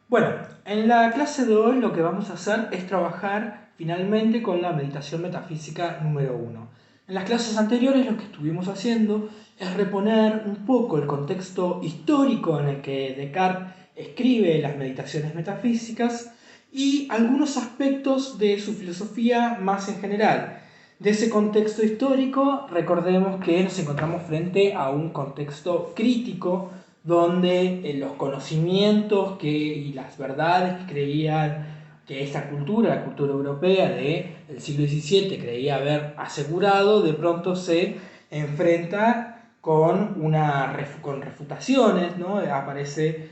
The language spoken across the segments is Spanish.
Bueno, en la clase de hoy lo que vamos a hacer es trabajar finalmente con la meditación metafísica número uno. En las clases anteriores lo que estuvimos haciendo es reponer un poco el contexto histórico en el que Descartes escribe las meditaciones metafísicas y algunos aspectos de su filosofía más en general. De ese contexto histórico, recordemos que nos encontramos frente a un contexto crítico donde los conocimientos y las verdades que creían que esta cultura, la cultura europea del siglo XVII, creía haber asegurado, de pronto se enfrenta con refutaciones, ¿no? Aparece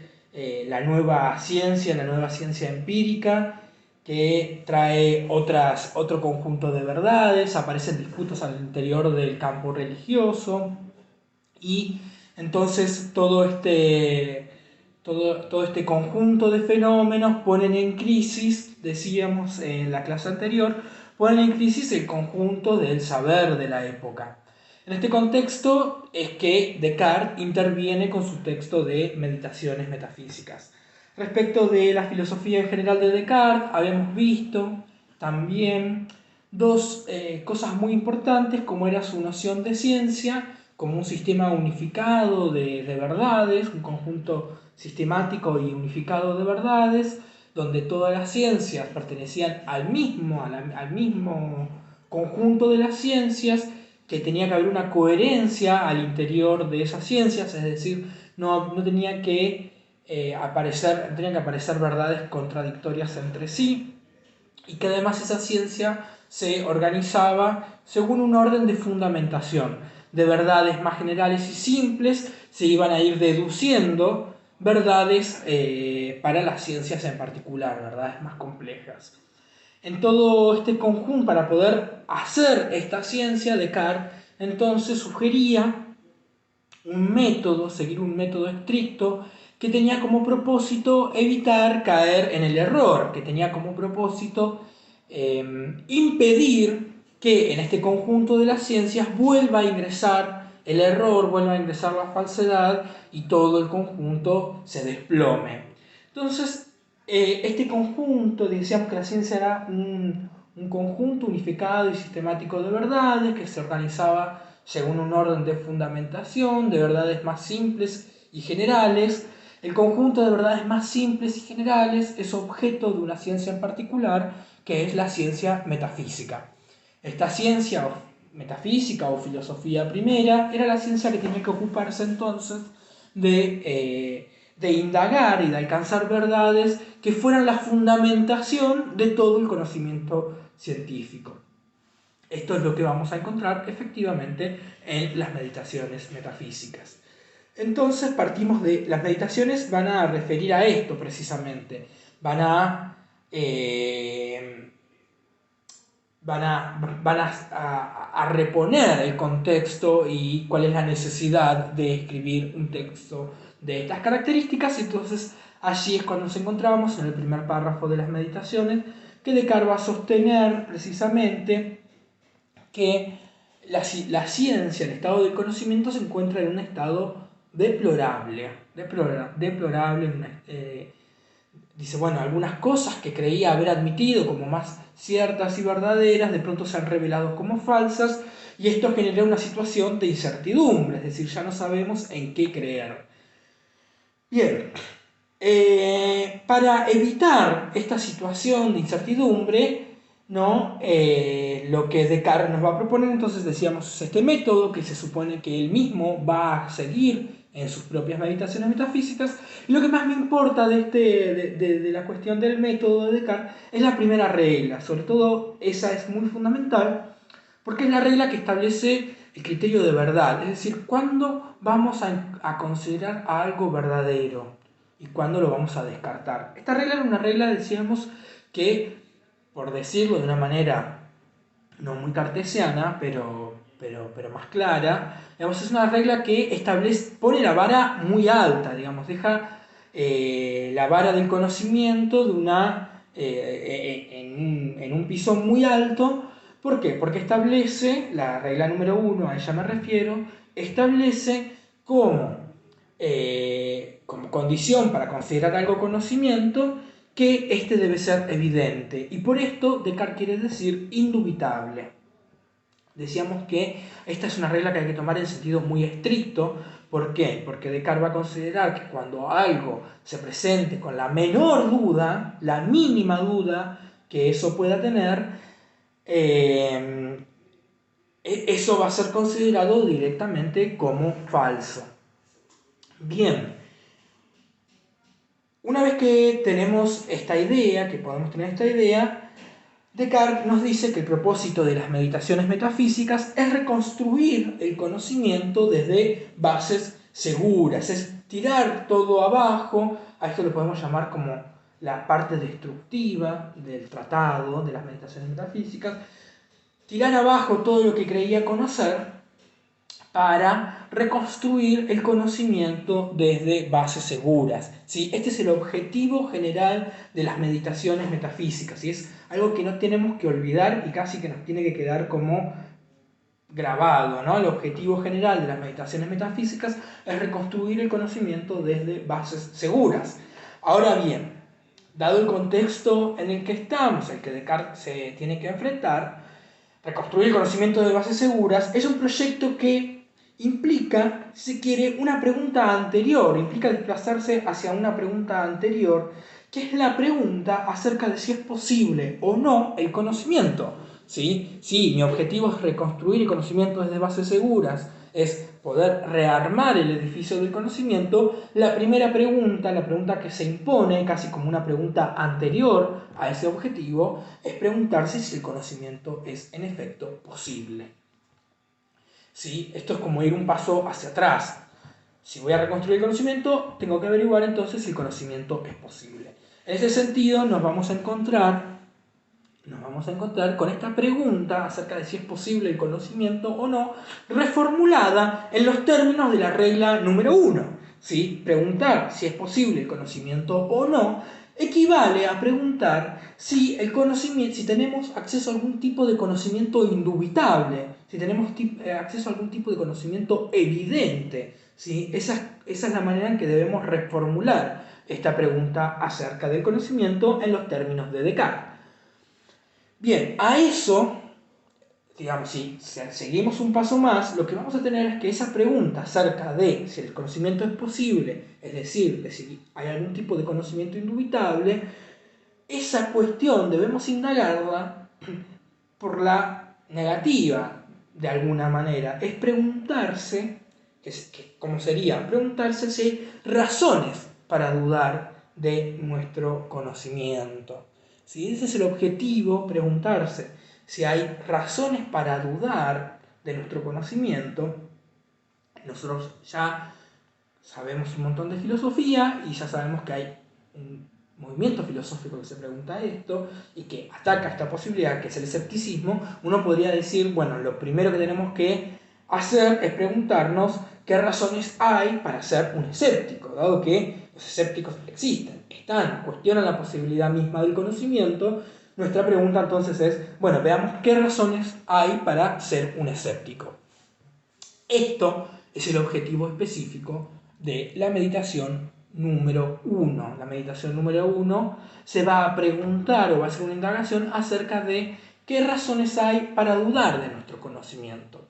la nueva ciencia empírica, que trae otro conjunto de verdades, aparecen disputas al interior del campo religioso, y entonces todo este conjunto de fenómenos ponen en crisis, decíamos en la clase anterior, ponen en crisis el conjunto del saber de la época. En este contexto es que Descartes interviene con su texto de Meditaciones metafísicas. Respecto de la filosofía en general de Descartes, habíamos visto también dos cosas muy importantes, como era su noción de ciencia como un sistema unificado de verdades, un conjunto sistemático y unificado de verdades, donde todas las ciencias pertenecían al mismo conjunto de las ciencias, que tenía que haber una coherencia al interior de esas ciencias, es decir, no tenía que tenían que aparecer verdades contradictorias entre sí, y que además esa ciencia se organizaba según un orden de fundamentación. De verdades más generales y simples se iban a ir deduciendo verdades para las ciencias en particular, verdades más complejas. En todo este conjunto, para poder hacer esta ciencia, Descartes entonces sugería seguir un método estricto que tenía como propósito evitar caer en el error, que tenía como propósito impedir que en este conjunto de las ciencias vuelva a ingresar el error, vuelva a ingresar la falsedad y todo el conjunto se desplome. Entonces, este conjunto, decíamos que la ciencia era un conjunto unificado y sistemático de verdades que se organizaba según un orden de fundamentación, de verdades más simples y generales. El conjunto de verdades más simples y generales es objeto de una ciencia en particular, que es la ciencia metafísica. Esta ciencia metafísica o filosofía primera era la ciencia que tenía que ocuparse entonces de indagar y de alcanzar verdades que fueran la fundamentación de todo el conocimiento científico. Esto es lo que vamos a encontrar efectivamente en las meditaciones metafísicas. Entonces partimos de... Las meditaciones van a referir a esto precisamente. Eh, van a reponer el contexto y cuál es la necesidad de escribir un texto de estas características. Entonces allí es cuando nos encontramos en el primer párrafo de las meditaciones, que Descartes va a sostener precisamente que la ciencia, el estado del conocimiento, se encuentra en un estado deplorable. Dice, bueno, algunas cosas que creía haber admitido como más ciertas y verdaderas, de pronto se han revelado como falsas, y esto genera una situación de incertidumbre, es decir, ya no sabemos en qué creer. Bien, para evitar esta situación de incertidumbre, ¿no? Lo que Descartes nos va a proponer, entonces decíamos, es este método que se supone que él mismo va a seguir en sus propias meditaciones metafísicas. Y lo que más me importa de la cuestión del método de Descartes es la primera regla. Sobre todo esa es muy fundamental porque es la regla que establece el criterio de verdad, es decir, cuándo vamos a considerar a algo verdadero y cuándo lo vamos a descartar. Esta regla era una regla, decíamos, que, por decirlo de una manera no muy cartesiana, pero más clara, digamos, es una regla que pone la vara muy alta, digamos, deja la vara del conocimiento en un piso muy alto. ¿Por qué? Porque establece, la regla número uno, a ella me refiero, establece cómo como condición para considerar algo conocimiento, que este debe ser evidente. Y por esto Descartes quiere decir indubitable. Decíamos que esta es una regla que hay que tomar en sentido muy estricto. ¿Por qué? Porque Descartes va a considerar que cuando algo se presente con la menor duda, la mínima duda que eso pueda tener, eso va a ser considerado directamente como falso. Bien, una vez que tenemos esta idea, que podemos tener esta idea, Descartes nos dice que el propósito de las meditaciones metafísicas es reconstruir el conocimiento desde bases seguras, es tirar todo abajo. A esto lo podemos llamar como la parte destructiva del tratado de las meditaciones metafísicas, tirar abajo todo lo que creía conocer para reconstruir el conocimiento desde bases seguras. ¿Sí? Este es el objetivo general de las meditaciones metafísicas, y es algo que no tenemos que olvidar y casi que nos tiene que quedar como grabado, ¿no? El objetivo general de las meditaciones metafísicas es reconstruir el conocimiento desde bases seguras. Ahora bien, dado el contexto en el que estamos, el que Descartes se tiene que enfrentar, reconstruir el conocimiento de bases seguras es un proyecto que implica, si se quiere, una pregunta anterior, implica desplazarse hacia una pregunta anterior, que es la pregunta acerca de si es posible o no el conocimiento. ¿Sí? Sí, mi objetivo es reconstruir el conocimiento desde bases seguras, es poder rearmar el edificio del conocimiento. La primera pregunta, la pregunta que se impone, casi como una pregunta anterior a ese objetivo, es preguntarse si el conocimiento es en efecto posible. ¿Sí? Esto es como ir un paso hacia atrás. Si voy a reconstruir el conocimiento, tengo que averiguar entonces si el conocimiento es posible. En ese sentido nos vamos a encontrar con esta pregunta acerca de si es posible el conocimiento o no, reformulada en los términos de la regla número 1. ¿Sí? Preguntar si es posible el conocimiento o no equivale a preguntar si tenemos acceso a algún tipo de conocimiento indubitable, si tenemos acceso a algún tipo de conocimiento evidente. ¿Sí? Esa es la manera en que debemos reformular esta pregunta acerca del conocimiento en los términos de Descartes. Bien, a eso, digamos, si seguimos un paso más, lo que vamos a tener es que esa pregunta acerca de si el conocimiento es posible, es decir, de si hay algún tipo de conocimiento indubitable, esa cuestión debemos indagarla por la negativa, de alguna manera. Es preguntarse, ¿cómo sería? Preguntarse si hay razones para dudar de nuestro conocimiento. ¿Sí? Ese es el objetivo, preguntarse si hay razones para dudar de nuestro conocimiento. Nosotros ya sabemos un montón de filosofía y ya sabemos que hay un movimiento filosófico que se pregunta esto y que ataca esta posibilidad, que es el escepticismo. Uno podría decir, bueno, lo primero que tenemos que hacer es preguntarnos qué razones hay para ser un escéptico, dado que los escépticos existen, cuestionan la posibilidad misma del conocimiento. Nuestra pregunta entonces es, bueno, veamos qué razones hay para ser un escéptico. Esto es el objetivo específico de la meditación número 1. La meditación número 1 se va a preguntar o va a hacer una indagación acerca de qué razones hay para dudar de nuestro conocimiento.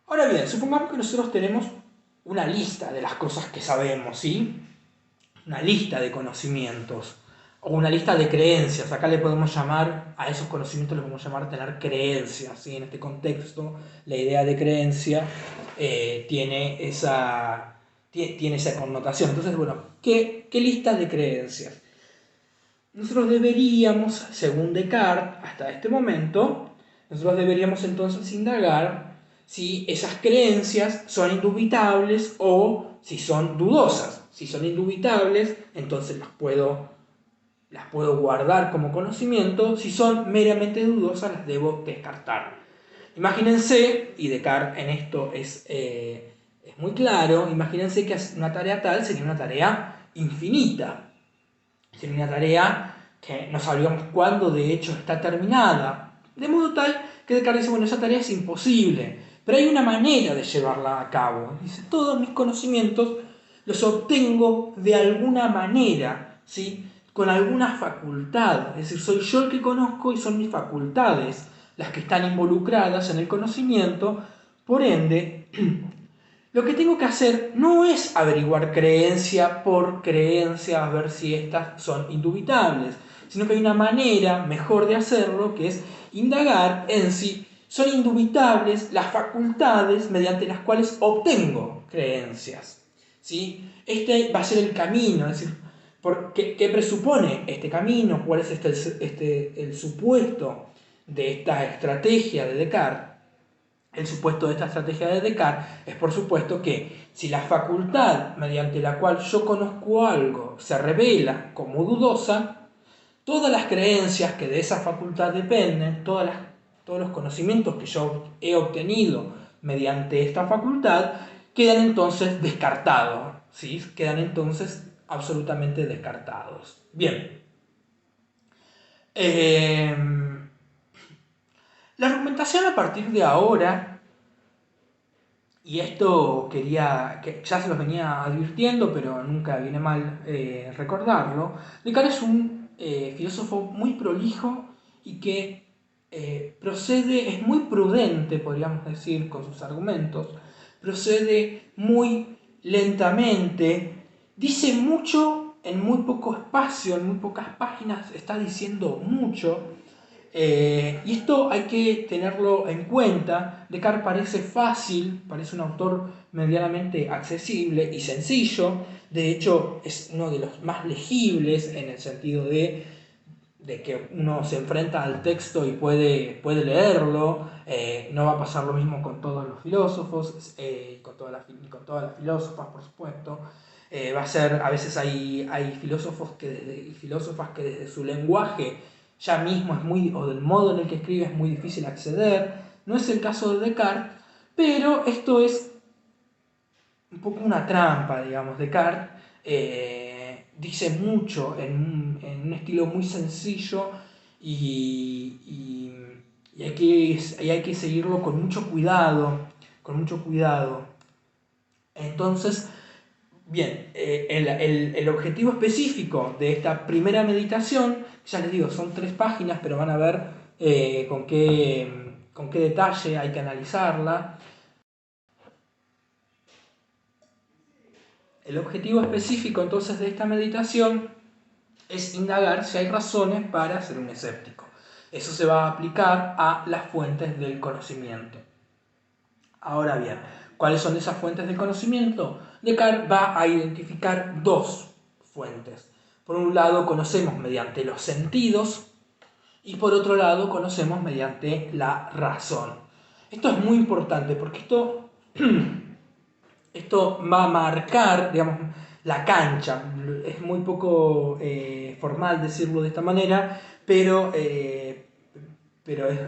Ahora bien, supongamos que nosotros tenemos una lista de las cosas que sabemos, ¿sí? Una lista de conocimientos o una lista de creencias. Acá le podemos llamar, a esos conocimientos le podemos llamar tener creencias, ¿sí? En este contexto, la idea de creencia tiene esa connotación. Entonces, bueno, ¿qué lista de creencias? Nosotros deberíamos, según Descartes, hasta este momento, nosotros deberíamos entonces indagar si esas creencias son indubitables o si son dudosas. Si son indubitables, entonces las puedo guardar como conocimiento. Si son meramente dudosas, las debo descartar. Imagínense, y Descartes en esto es muy claro, imagínense que una tarea tal sería una tarea infinita. Sería una tarea que no sabríamos cuándo de hecho está terminada. De modo tal que Descartes dice, bueno, esa tarea es imposible. pero hay una manera de llevarla a cabo. Dice, todos mis conocimientos los obtengo de alguna manera, ¿sí? Con alguna facultad. Es decir, soy yo el que conozco y son mis facultades las que están involucradas en el conocimiento. Por ende, lo que tengo que hacer no es averiguar creencia por creencia, a ver si estas son indubitables, sino que hay una manera mejor de hacerlo, que es indagar en si son indubitables las facultades mediante las cuales obtengo creencias. ¿Sí? Este va a ser el camino, es decir, ¿qué presupone este camino? ¿Cuál es el supuesto de esta estrategia de Descartes? El supuesto de esta estrategia de Descartes es, por supuesto, que si la facultad mediante la cual yo conozco algo se revela como dudosa, todas las creencias que de esa facultad dependen, todos los conocimientos que yo he obtenido mediante esta facultad, quedan entonces descartados, ¿sí? Quedan entonces absolutamente descartados. Bien. La argumentación a partir de ahora, y esto que ya se los venía advirtiendo, pero nunca viene mal recordarlo, Descartes es un filósofo muy prolijo y que es muy prudente, podríamos decir, con sus argumentos, procede muy lentamente, dice mucho en muy poco espacio, en muy pocas páginas, está diciendo mucho. Y esto hay que tenerlo en cuenta. Descartes parece fácil, parece un autor medianamente accesible y sencillo. De hecho, es uno de los más legibles en el sentido de que uno se enfrenta al texto y puede leerlo. No va a pasar lo mismo con todos los filósofos, con con todas las filósofas, por supuesto. Va a ser, a veces hay filósofos y filósofas que desde su lenguaje ya mismo o del modo en el que escribe es muy difícil acceder. No es el caso de Descartes, pero esto es un poco una trampa, digamos. Descartes dice mucho en un estilo muy sencillo y hay que seguirlo con mucho cuidado, Entonces, bien, el objetivo específico de esta primera meditación, ya les digo, son 3 páginas, pero van a ver con qué detalle hay que analizarla. El objetivo específico entonces de esta meditación es indagar si hay razones para ser un escéptico. Eso se va a aplicar a las fuentes del conocimiento. Ahora bien, ¿cuáles son esas fuentes del conocimiento? Descartes va a identificar 2 fuentes. Por un lado, conocemos mediante los sentidos y por otro lado, conocemos mediante la razón. Esto es muy importante porque esto va a marcar, digamos, la cancha. Es muy poco formal decirlo de esta manera, pero es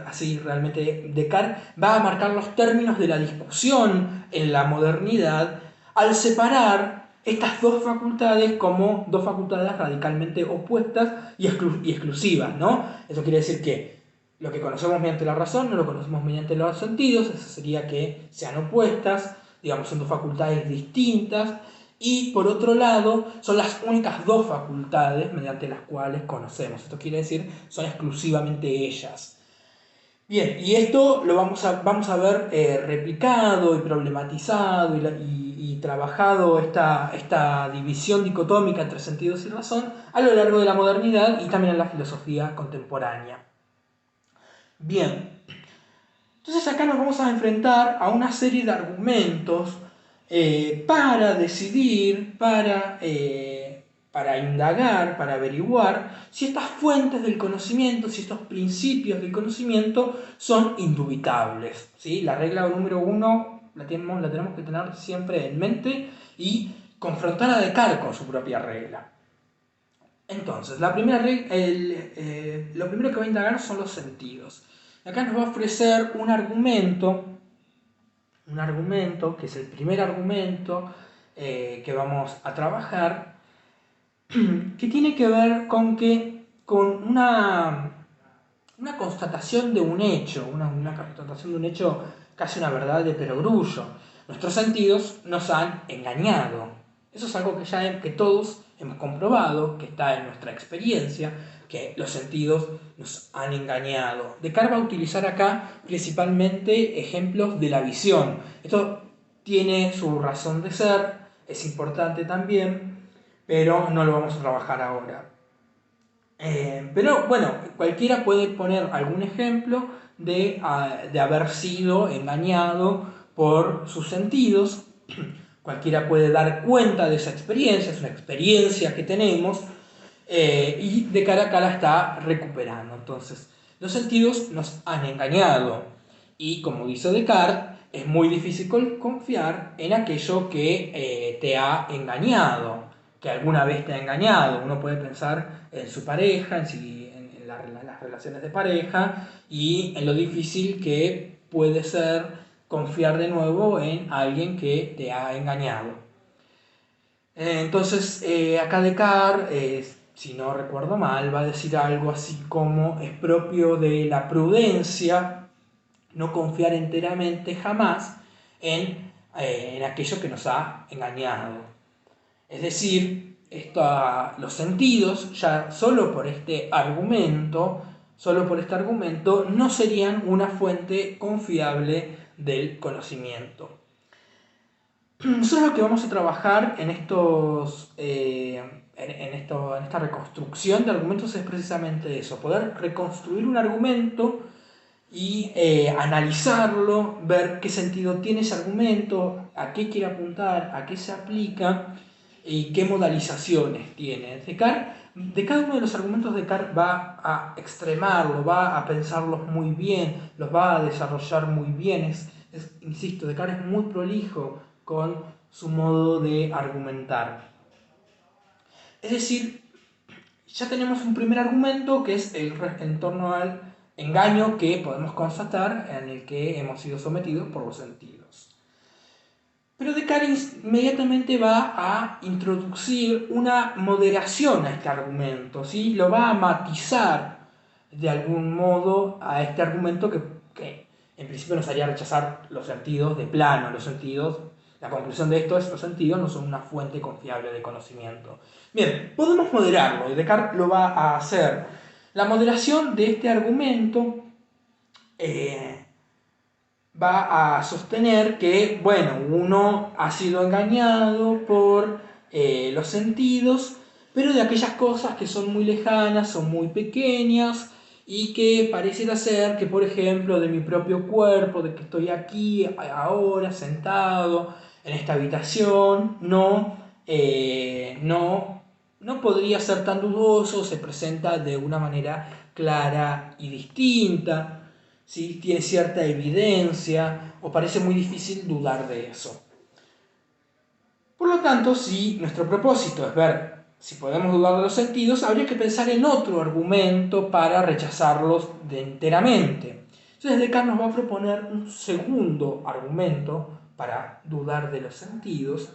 así realmente. Descartes va a marcar los términos de la discusión en la modernidad al separar estas 2 facultades como 2 facultades radicalmente opuestas y exclusivas, ¿no? Eso quiere decir que lo que conocemos mediante la razón no lo conocemos mediante los sentidos, eso sería que sean opuestas, digamos, son 2 facultades distintas, y por otro lado son las únicas 2 facultades mediante las cuales conocemos. Esto quiere decir son exclusivamente ellas. Bien, y esto lo vamos a ver replicado y problematizado y trabajado esta división dicotómica entre sentidos y razón a lo largo de la modernidad y también en la filosofía contemporánea. Bien, entonces acá nos vamos a enfrentar a una serie de argumentos para decidir, para indagar, para averiguar si estas fuentes del conocimiento, si estos principios del conocimiento son indubitables, ¿sí? La regla número 1 la tenemos que tener siempre en mente y confrontar a Descartes con su propia regla. Entonces, lo primero que va a indagar son los sentidos. Acá nos va a ofrecer un argumento que es el primer argumento que vamos a trabajar, que tiene que ver con una constatación de un hecho, una constatación de un hecho casi una verdad de perogrullo. Nuestros sentidos nos han engañado. Eso es algo que todos hemos comprobado, que está en nuestra experiencia, que los sentidos nos han engañado. Descartes va a utilizar acá principalmente ejemplos de la visión. Esto tiene su razón de ser, es importante también, pero no lo vamos a trabajar ahora. Pero bueno, cualquiera puede poner algún ejemplo de haber sido engañado por sus sentidos. Cualquiera puede dar cuenta de esa experiencia, es una experiencia que tenemos, y de cara a cara la está recuperando. Entonces, los sentidos nos han engañado. Y como dice Descartes, es muy difícil confiar en aquello que te ha engañado, que alguna vez te ha engañado. Uno puede pensar en su pareja, en las relaciones de pareja, y en lo difícil que puede ser confiar de nuevo en alguien que te ha engañado. Entonces, acá Descartes, si no recuerdo mal, va a decir algo así como: es propio de la prudencia no confiar enteramente jamás en aquello que nos ha engañado. Es decir, los sentidos, ya solo por este argumento, no serían una fuente confiable del conocimiento. Nosotros lo que vamos a trabajar en esta reconstrucción de argumentos es precisamente eso: poder reconstruir un argumento y analizarlo, ver qué sentido tiene ese argumento, a qué quiere apuntar, a qué se aplica y qué modalizaciones tiene. De cada uno de los argumentos Descartes va a extremarlo, va a pensarlos muy bien, los va a desarrollar muy bien. Insisto, Descartes es muy prolijo con su modo de argumentar. Es decir, ya tenemos un primer argumento que es en torno al engaño que podemos constatar en el que hemos sido sometidos por los sentidos. Pero Descartes inmediatamente va a introducir una moderación a este argumento, ¿sí? Lo va a matizar de algún modo a este argumento que en principio nos haría rechazar los sentidos de plano. La conclusión de esto es: los sentidos no son una fuente confiable de conocimiento. Bien, podemos moderarlo, y Descartes lo va a hacer. La moderación de este argumento va a sostener que, bueno, uno ha sido engañado por los sentidos, pero de aquellas cosas que son muy lejanas, son muy pequeñas, y que pareciera ser que, por ejemplo, de mi propio cuerpo, de que estoy aquí ahora sentado en esta habitación, no podría ser tan dudoso, se presenta de una manera clara y distinta, ¿sí? Tiene cierta evidencia, o parece muy difícil dudar de eso. Por lo tanto, si nuestro propósito es ver si podemos dudar de los sentidos, habría que pensar en otro argumento para rechazarlos enteramente. Entonces Descartes nos va a proponer un segundo argumento para dudar de los sentidos.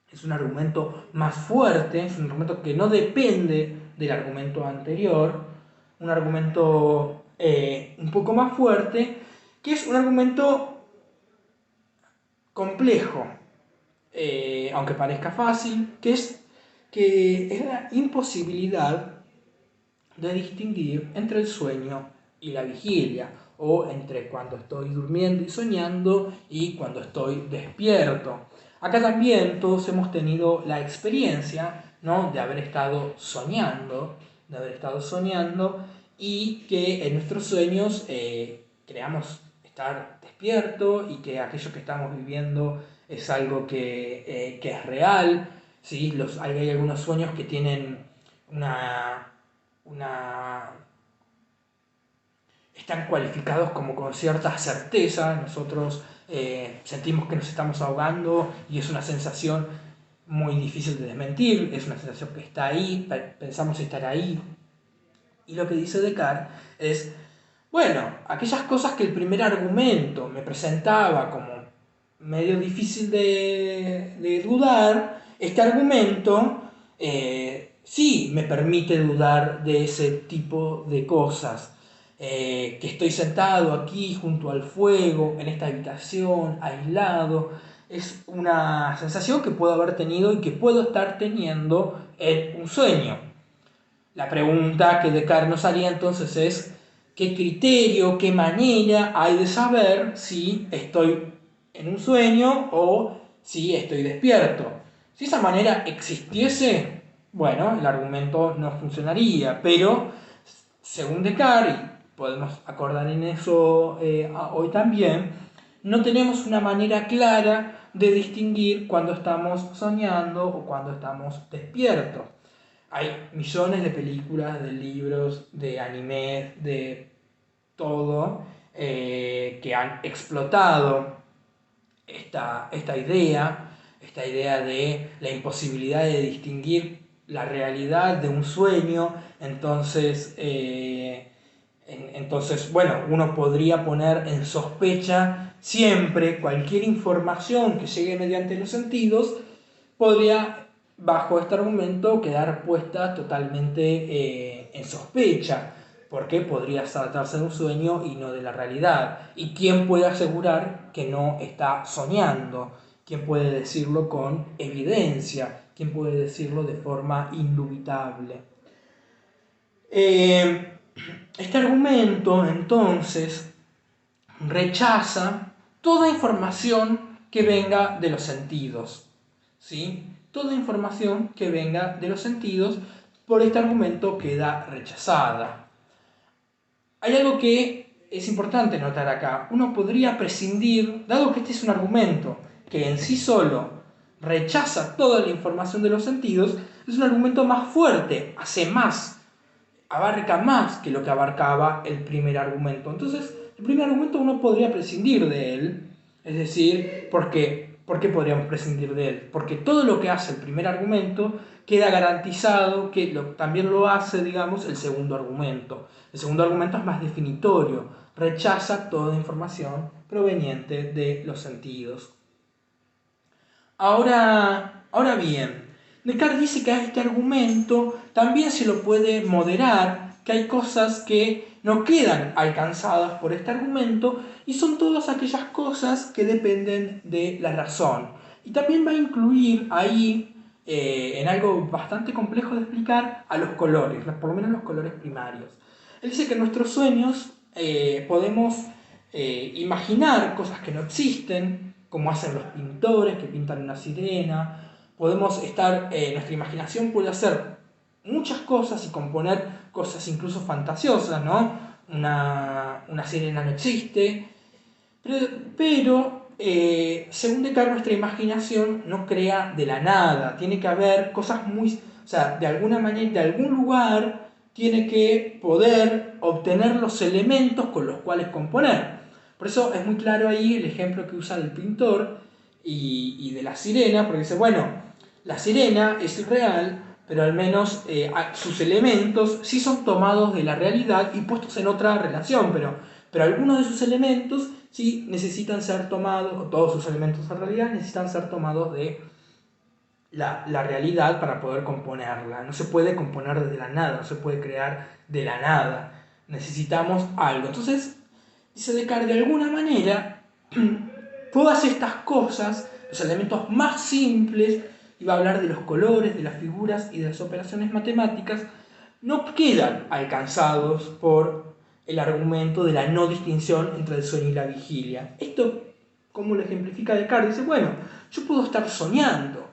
Es un argumento más fuerte, es un argumento que no depende del argumento anterior, un argumento un poco más fuerte, que es un argumento complejo, aunque parezca fácil, que es la imposibilidad de distinguir entre el sueño y la vigilia, o entre cuando estoy durmiendo y soñando y cuando estoy despierto. Acá también todos hemos tenido la experiencia, ¿no?, de haber estado soñando, y que en nuestros sueños creamos estar despierto, y que aquello que estamos viviendo es algo que es real, ¿sí? Hay algunos sueños que tienen están cualificados como con cierta certeza. Nosotros sentimos que nos estamos ahogando y es una sensación muy difícil de desmentir, es una sensación que está ahí, pensamos estar ahí. Y lo que dice Descartes es: bueno, aquellas cosas que el primer argumento me presentaba como medio difícil de dudar, este argumento sí me permite dudar de ese tipo de cosas. que estoy sentado aquí junto al fuego, en esta habitación, aislado. Es una sensación que puedo haber tenido y que puedo estar teniendo en un sueño. La pregunta que Descartes nos haría entonces es, ¿qué criterio, qué manera hay de saber si estoy en un sueño o si estoy despierto? Si esa manera existiese, bueno, el argumento no funcionaría, pero según Descartes, y podemos acordar en eso hoy también, no tenemos una manera clara de distinguir cuando estamos soñando o cuando estamos despiertos. Hay millones de películas, de libros, de anime, de todo, que han explotado esta idea de la imposibilidad de distinguir la realidad de un sueño. Entonces, bueno, uno podría poner en sospecha siempre cualquier información que llegue mediante los sentidos, podría, bajo este argumento, quedar puesta totalmente en sospecha, porque podría tratarse de un sueño y no de la realidad. ¿Y quién puede asegurar que no está soñando? ¿Quién puede decirlo con evidencia? ¿Quién puede decirlo de forma indubitable? Este argumento, entonces, rechaza toda información que venga de los sentidos. ¿Sí? Toda información que venga de los sentidos, por este argumento queda rechazada. Hay algo que es importante notar acá. Uno podría prescindir, dado que este es un argumento que en sí solo rechaza toda la información de los sentidos, es un argumento más fuerte, hace más, abarca más que lo que abarcaba el primer argumento. Entonces, el primer argumento uno podría prescindir de él, es decir, ¿por qué podríamos prescindir de él? Porque todo lo que hace el primer argumento queda garantizado que también lo hace, digamos, el segundo argumento. El segundo argumento es más definitorio, rechaza toda información proveniente de los sentidos. Ahora bien, Descartes dice que a este argumento también se lo puede moderar, que hay cosas que no quedan alcanzadas por este argumento y son todas aquellas cosas que dependen de la razón. Y también va a incluir ahí, en algo bastante complejo de explicar, a los colores, por lo menos los colores primarios. Él dice que en nuestros sueños podemos imaginar cosas que no existen, como hacen los pintores que pintan una sirena. Podemos nuestra imaginación puede hacer muchas cosas y componer cosas incluso fantasiosas, ¿no? Una sirena no existe, pero según Descartes, nuestra imaginación no crea de la nada, tiene que haber cosas muy, o sea, de alguna manera, de algún lugar, tiene que poder obtener los elementos con los cuales componer. Por eso es muy claro ahí el ejemplo que usa del pintor y de la sirena, porque dice, bueno, la sirena es irreal, pero al menos sus elementos sí son tomados de la realidad y puestos en otra relación, pero algunos de sus elementos sí necesitan ser tomados, o todos sus elementos en realidad necesitan ser tomados de la realidad para poder componerla. No se puede componer desde la nada, no se puede crear de la nada. Necesitamos algo. Entonces, dice Descartes, de alguna manera, todas estas cosas, los elementos más simples, y va a hablar de los colores, de las figuras y de las operaciones matemáticas, no quedan alcanzados por el argumento de la no distinción entre el sueño y la vigilia. Esto, como lo ejemplifica Descartes, dice, bueno, yo puedo estar soñando,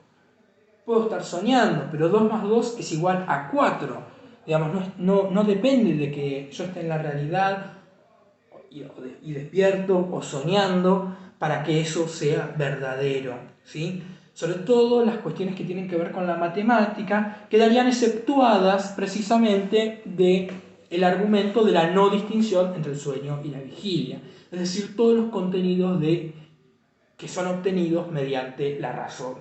pero 2 más 2 es igual a 4. Digamos, no depende de que yo esté en la realidad y despierto o soñando para que eso sea verdadero, ¿sí? Sobre todo las cuestiones que tienen que ver con la matemática quedarían exceptuadas precisamente del argumento de la no distinción entre el sueño y la vigilia, es decir, todos los contenidos que son obtenidos mediante la razón.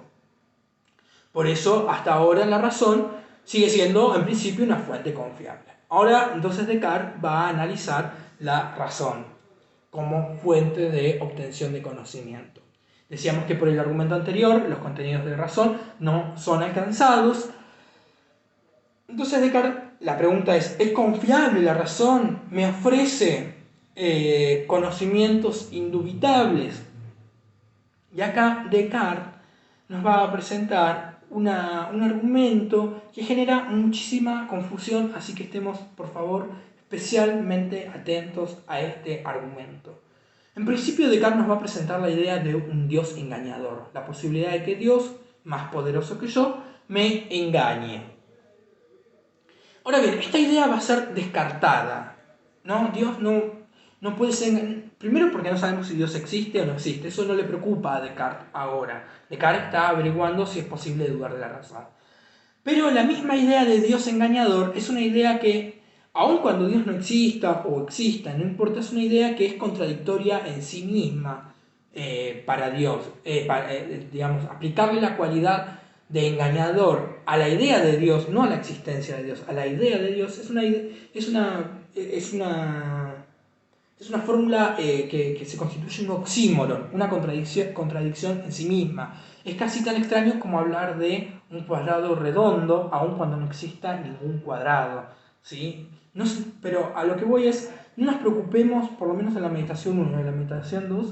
Por eso, hasta ahora la razón sigue siendo en principio una fuente confiable. Ahora, entonces, Descartes va a analizar la razón como fuente de obtención de conocimiento. Decíamos que por el argumento anterior los contenidos de razón no son alcanzados. Entonces Descartes la pregunta ¿es confiable la razón? ¿Me ofrece conocimientos indubitables? Y acá Descartes nos va a presentar un argumento que genera muchísima confusión, así que estemos, por favor, especialmente atentos a este argumento. En principio, Descartes nos va a presentar la idea de un Dios engañador, la posibilidad de que Dios, más poderoso que yo, me engañe. Ahora bien, esta idea va a ser descartada, ¿no? Dios no puede ser... Primero porque no sabemos si Dios existe o no existe. Eso no le preocupa a Descartes ahora. Descartes está averiguando si es posible dudar de la razón. Pero la misma idea de Dios engañador es una idea que, aun cuando Dios no exista o exista, no importa, es una idea que es contradictoria en sí misma para Dios. Digamos, aplicarle la cualidad de engañador a la idea de Dios, no a la existencia de Dios, a la idea de Dios, es una fórmula que se constituye un oxímoron, una contradicción en sí misma. Es casi tan extraño como hablar de un cuadrado redondo, aun cuando no exista ningún cuadrado, ¿sí? No sé, pero a lo que voy es, no nos preocupemos, por lo menos en la meditación 1 y en la meditación 2,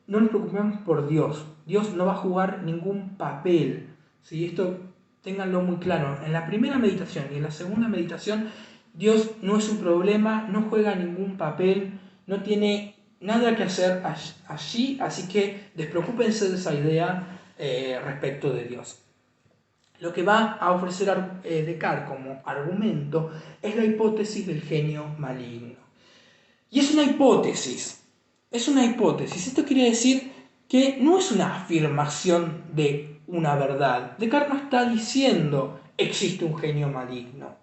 no nos preocupemos por Dios. Dios no va a jugar ningún papel, ¿sí? Esto ténganlo muy claro. En la primera meditación y en la segunda meditación, Dios no es un problema, no juega ningún papel, no tiene nada que hacer allí, así que despreocúpense de esa idea respecto de Dios. Lo que va a ofrecer Descartes como argumento es la hipótesis del genio maligno. Y es una hipótesis. Esto quiere decir que no es una afirmación de una verdad. Descartes no está diciendo existe un genio maligno.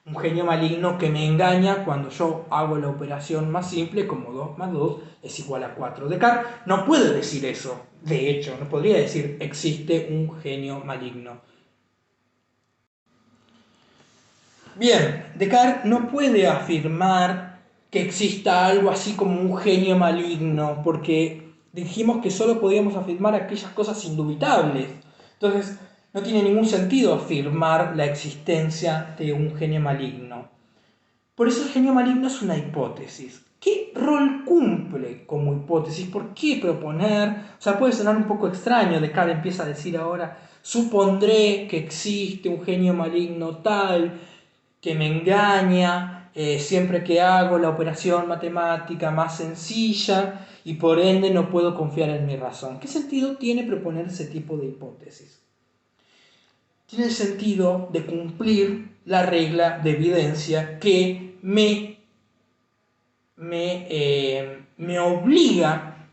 Un genio maligno que me engaña cuando yo hago la operación más simple, como 2 más 2 es igual a 4. Descartes no puede decir eso. De hecho, no podría decir existe un genio maligno. Bien, Descartes no puede afirmar que exista algo así como un genio maligno, porque dijimos que solo podíamos afirmar aquellas cosas indubitables. Entonces, no tiene ningún sentido afirmar la existencia de un genio maligno. Por eso el genio maligno es una hipótesis. ¿Qué rol cumple como hipótesis? ¿Por qué proponer? O sea, puede sonar un poco extraño. Descartes empieza a decir ahora, supondré que existe un genio maligno tal que me engaña siempre que hago la operación matemática más sencilla y por ende no puedo confiar en mi razón. ¿Qué sentido tiene proponer ese tipo de hipótesis? Tiene el sentido de cumplir la regla de evidencia que me obliga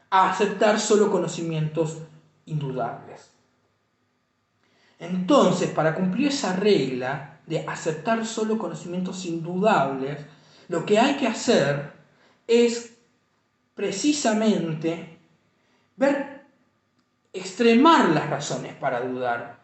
a aceptar solo conocimientos indudables. Entonces, para cumplir esa regla de aceptar solo conocimientos indudables, lo que hay que hacer es precisamente extremar las razones para dudar,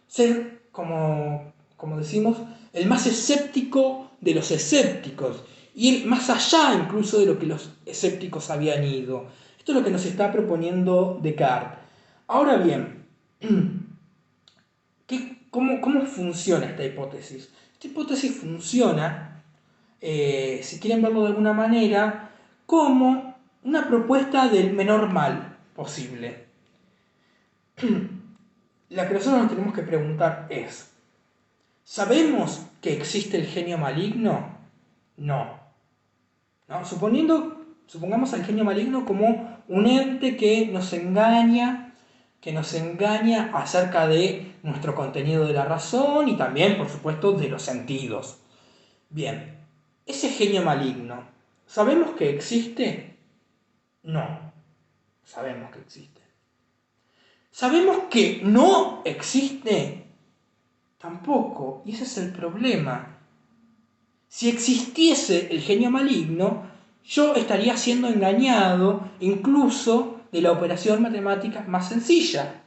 ser, como decimos, el más escéptico de los escépticos, ir más allá incluso de lo que los escépticos habían ido. Esto es lo que nos está proponiendo Descartes. Ahora bien, ¿cómo funciona esta hipótesis? Esta hipótesis funciona, si quieren verlo de alguna manera, como una propuesta del menor mal posible. La que nosotros nos tenemos que preguntar es, ¿sabemos que existe el genio maligno? No. Supongamos al genio maligno como un ente que nos engaña acerca de nuestro contenido de la razón y también, por supuesto, de los sentidos. Bien, ese genio maligno, ¿sabemos que existe? No, sabemos que existe. ¿Sabemos que no existe? Tampoco, y ese es el problema. Si existiese el genio maligno, yo estaría siendo engañado incluso de la operación matemática más sencilla.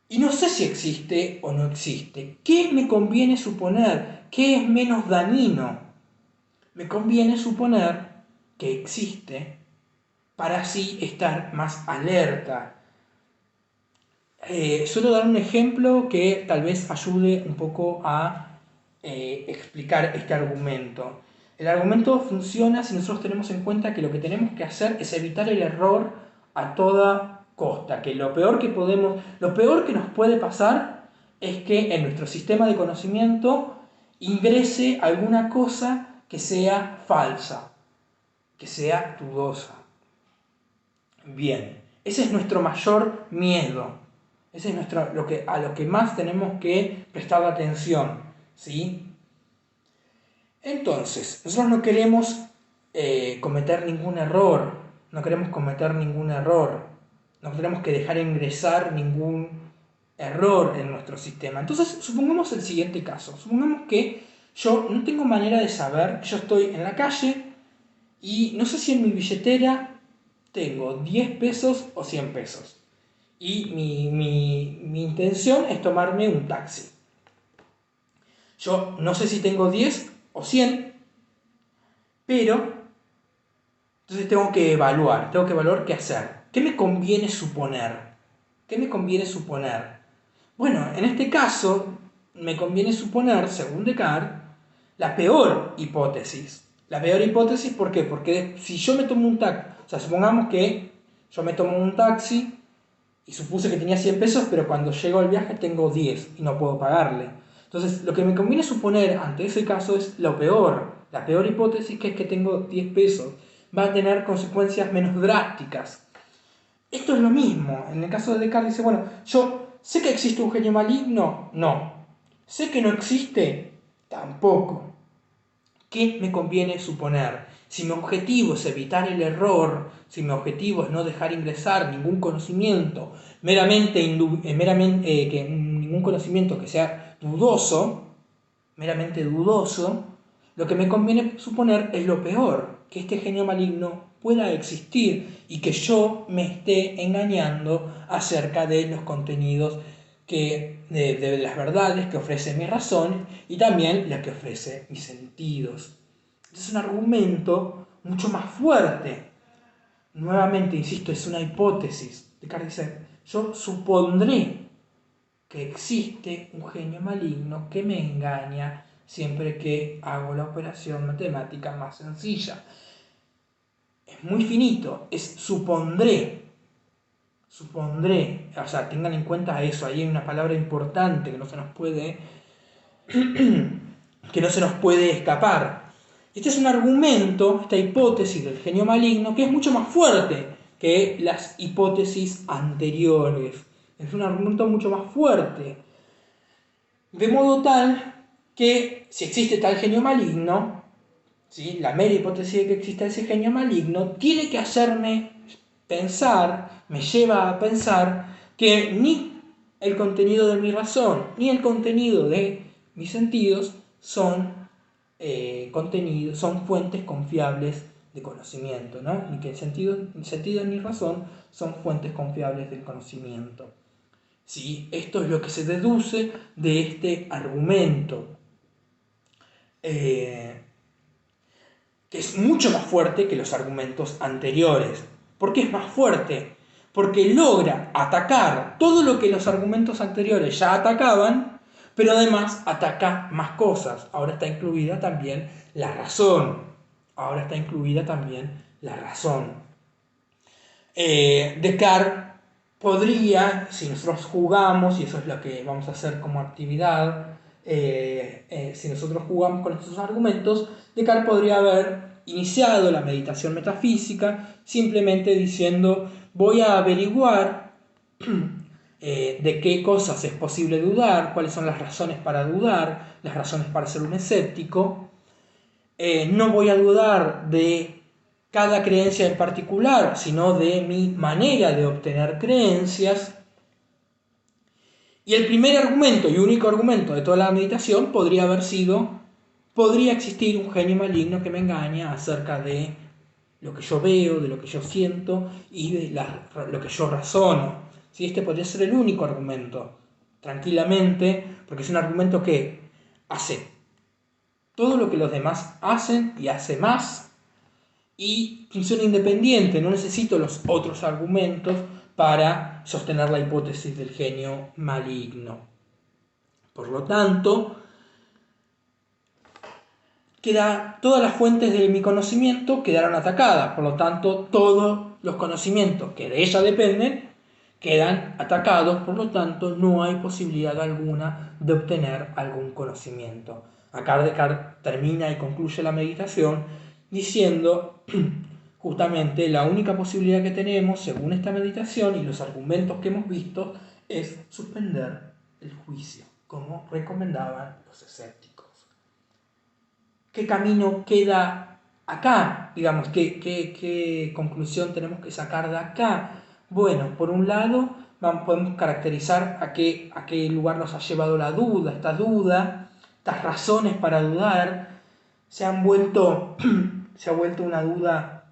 Y no sé si existe o no existe. ¿Qué me conviene suponer? ¿Qué es menos dañino? Me conviene suponer que existe para así estar más alerta. suelo dar un ejemplo que tal vez ayude un poco a explicar este argumento. El argumento funciona si nosotros tenemos en cuenta que lo que tenemos que hacer es evitar el error a toda costa, que lo peor que nos puede pasar es que en nuestro sistema de conocimiento ingrese alguna cosa que sea falsa, que sea dudosa. Bien, ese es nuestro mayor miedo. Ese es a lo que más tenemos que prestar atención, ¿sí? Entonces, nosotros no queremos cometer ningún error, no queremos cometer ningún error, no tenemos que dejar ingresar ningún error en nuestro sistema. Entonces, supongamos el siguiente caso. Supongamos que yo no tengo manera de saber, yo estoy en la calle y no sé si en mi billetera tengo 10 pesos o 100 pesos. Y mi intención es tomarme un taxi. Yo no sé si tengo 10 o 100, pero entonces tengo que evaluar qué hacer. ¿Qué me conviene suponer? ¿Qué me conviene suponer? Bueno, en este caso me conviene suponer, según Descartes, la peor hipótesis. La peor hipótesis, ¿por qué? Porque si yo me tomo un taxi, o sea, supongamos que yo me tomo un taxi y supuse que tenía 100 pesos, pero cuando llego al viaje tengo 10 y no puedo pagarle. Entonces, lo que me conviene suponer ante ese caso es lo peor. La peor hipótesis, que es que tengo 10 pesos. Va a tener consecuencias menos drásticas. Esto es lo mismo. En el caso de Descartes dice, bueno, yo sé que existe un genio maligno, no. Sé que no existe, tampoco. ¿Qué me conviene suponer? Si mi objetivo es evitar el error, si mi objetivo es no dejar ingresar ningún conocimiento, ningún conocimiento que sea dudoso, meramente dudoso, lo que me conviene suponer es lo peor, que este genio maligno pueda existir y que yo me esté engañando acerca de los contenidos de las verdades que ofrece mi razón y también las que ofrece mis sentidos. Es un argumento mucho más fuerte. Nuevamente, insisto, es una hipótesis. Descartes dice, yo supondré que existe un genio maligno que me engaña siempre que hago la operación matemática más sencilla. Es muy finito, es supondré. Supondré, o sea, tengan en cuenta eso, ahí hay una palabra importante que no se nos puede escapar. Este es un argumento, esta hipótesis del genio maligno, que es mucho más fuerte que las hipótesis anteriores. Es un argumento mucho más fuerte. De modo tal que si existe tal genio maligno, ¿sí? La mera hipótesis de que exista ese genio maligno, tiene que hacerme pensar, me lleva a pensar que ni el contenido de mi razón, ni el contenido de mis sentidos son son fuentes confiables de conocimiento, ¿no? Ni que el sentido ni razón son fuentes confiables del conocimiento. ¿Sí? Esto es lo que se deduce de este argumento, que es mucho más fuerte que los argumentos anteriores. ¿Por qué es más fuerte? Porque logra atacar todo lo que los argumentos anteriores ya atacaban, pero además ataca más cosas. Ahora está incluida también la razón. Descartes podría, si nosotros jugamos, y eso es lo que vamos a hacer como actividad, si nosotros jugamos con estos argumentos, Descartes podría haber iniciado la meditación metafísica simplemente diciendo, voy a averiguar de qué cosas es posible dudar, cuáles son las razones para dudar, las razones para ser un escéptico. No voy a dudar de cada creencia en particular, sino de mi manera de obtener creencias. Y el primer argumento y único argumento de toda la meditación podría haber sido, podría existir un genio maligno que me engaña acerca de lo que yo veo, de lo que yo siento y de lo que yo razono. ¿Sí? Este podría ser el único argumento, tranquilamente, porque es un argumento que hace todo lo que los demás hacen y hace más, y funciona independiente, no necesito los otros argumentos para sostener la hipótesis del genio maligno. Por lo tanto, todas las fuentes de mi conocimiento quedaron atacadas, por lo tanto todos los conocimientos que de ella dependen quedan atacados, por lo tanto no hay posibilidad alguna de obtener algún conocimiento. Acá Descartes termina y concluye la meditación diciendo justamente la única posibilidad que tenemos según esta meditación y los argumentos que hemos visto es suspender el juicio, como recomendaban los escépticos. ¿Qué camino queda acá? Digamos, ¿qué conclusión tenemos que sacar de acá? Bueno, por un lado, podemos caracterizar a qué lugar nos ha llevado la duda, estas razones para dudar, se ha vuelto una duda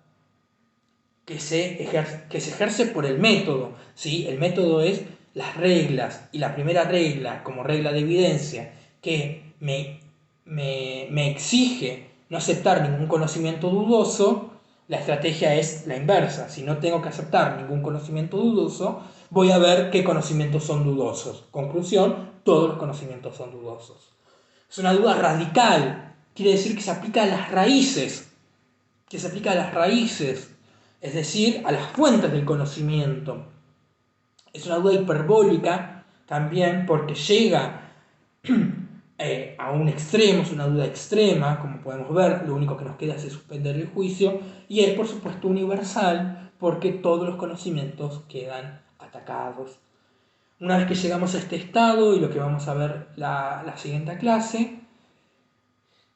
que se ejerce por el método, ¿sí? El método es las reglas, y la primera regla, como regla de evidencia, que me exige no aceptar ningún conocimiento dudoso, la estrategia es la inversa. Si no tengo que aceptar ningún conocimiento dudoso, voy a ver qué conocimientos son dudosos. Conclusión, todos los conocimientos son dudosos. Es una duda radical, quiere decir que se aplica a las raíces, es decir, a las fuentes del conocimiento. Es una duda hiperbólica también porque llega a un extremo, es una duda extrema, como podemos ver, lo único que nos queda es suspender el juicio, y es por supuesto universal porque todos los conocimientos quedan atacados. Una vez que llegamos a este estado, y lo que vamos a ver la siguiente clase,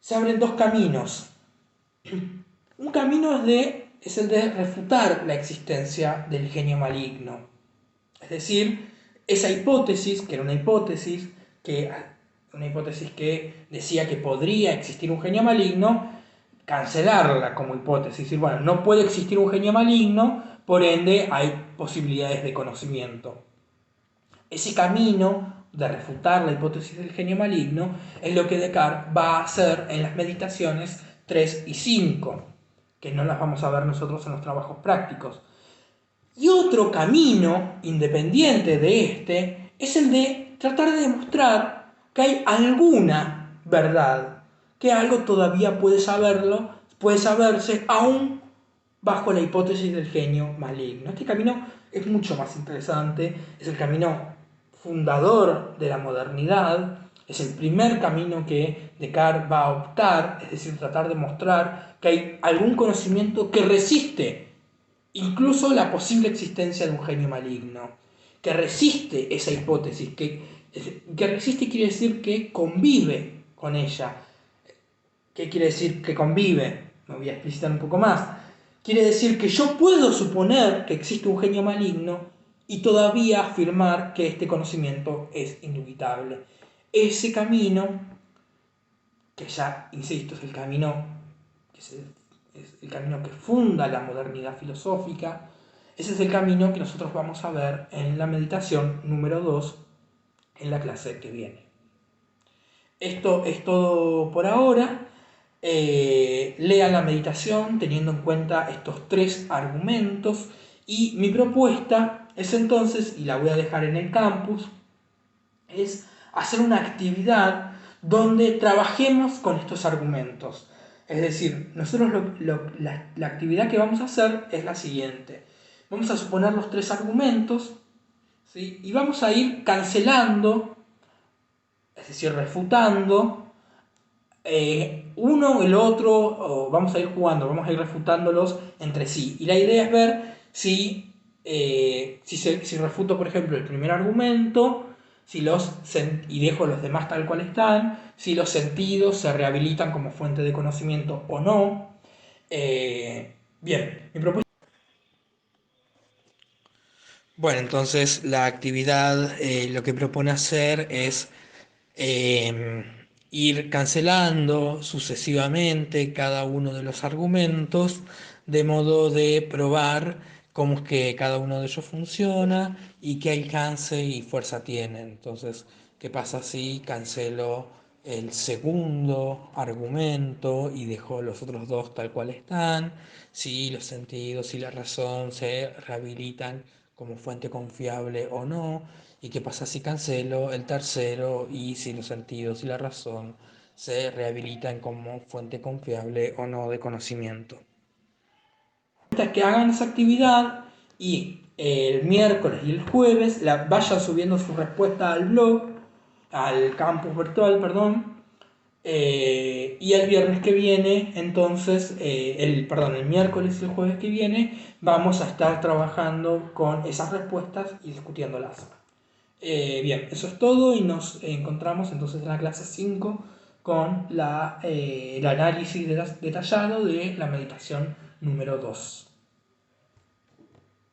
se abren dos caminos. Un camino es el de refutar la existencia del genio maligno. Es decir, esa hipótesis, que era una hipótesis que decía que podría existir un genio maligno, cancelarla como hipótesis. Decir, bueno, no puede existir un genio maligno, por ende hay posibilidades de conocimiento. Ese camino de refutar la hipótesis del genio maligno es lo que Descartes va a hacer en las meditaciones 3 y 5, que no las vamos a ver nosotros en los trabajos prácticos. Y otro camino, independiente de este, es el de tratar de demostrar que hay alguna verdad, que algo todavía puede saberse aún bajo la hipótesis del genio maligno. Este camino es mucho más interesante, es el camino fundador de la modernidad, es el primer camino que Descartes va a optar, es decir, tratar de mostrar que hay algún conocimiento que resiste incluso la posible existencia de un genio maligno, que resiste esa hipótesis, que resiste quiere decir que convive con ella. ¿Qué quiere decir que convive? Me voy a explicitar un poco más. Quiere decir que yo puedo suponer que existe un genio maligno y todavía afirmar que este conocimiento es indubitable. Ese camino, que ya, insisto, es el camino que funda la modernidad filosófica, ese es el camino que nosotros vamos a ver en la meditación número 2 en la clase que viene. Esto es todo por ahora. Lean la meditación teniendo en cuenta estos 3 argumentos, y mi propuesta es entonces, y la voy a dejar en el campus, es hacer una actividad donde trabajemos con estos argumentos. Es decir, nosotros la actividad que vamos a hacer es la siguiente. Vamos a suponer los 3 argumentos, ¿sí? Y vamos a ir cancelando, es decir, refutando uno el otro, o vamos a ir jugando, vamos a ir refutándolos entre sí. Y la idea es ver si refuto, por ejemplo, el primer argumento, y dejo los demás tal cual están, si los sentidos se rehabilitan como fuente de conocimiento o no. Bien, mi propuesta. Bueno, entonces la actividad lo que propone hacer es ir cancelando sucesivamente cada uno de los argumentos, de modo de probar cómo es que cada uno de ellos funciona y qué alcance y fuerza tienen. Entonces, ¿qué pasa si cancelo el segundo argumento y dejo los otros dos tal cual están? Si los sentidos y la razón se rehabilitan como fuente confiable o no, y qué pasa si cancelo el tercero y si los sentidos y la razón se rehabilitan como fuente confiable o no de conocimiento. Que hagan esa actividad y el miércoles y el jueves vayan subiendo su respuesta al blog, al campus virtual, perdón, y el viernes que viene, entonces, el miércoles y el jueves que viene, vamos a estar trabajando con esas respuestas y discutiéndolas. Bien, eso es todo y nos encontramos entonces en la clase 5 con el análisis detallado de la meditación número 2.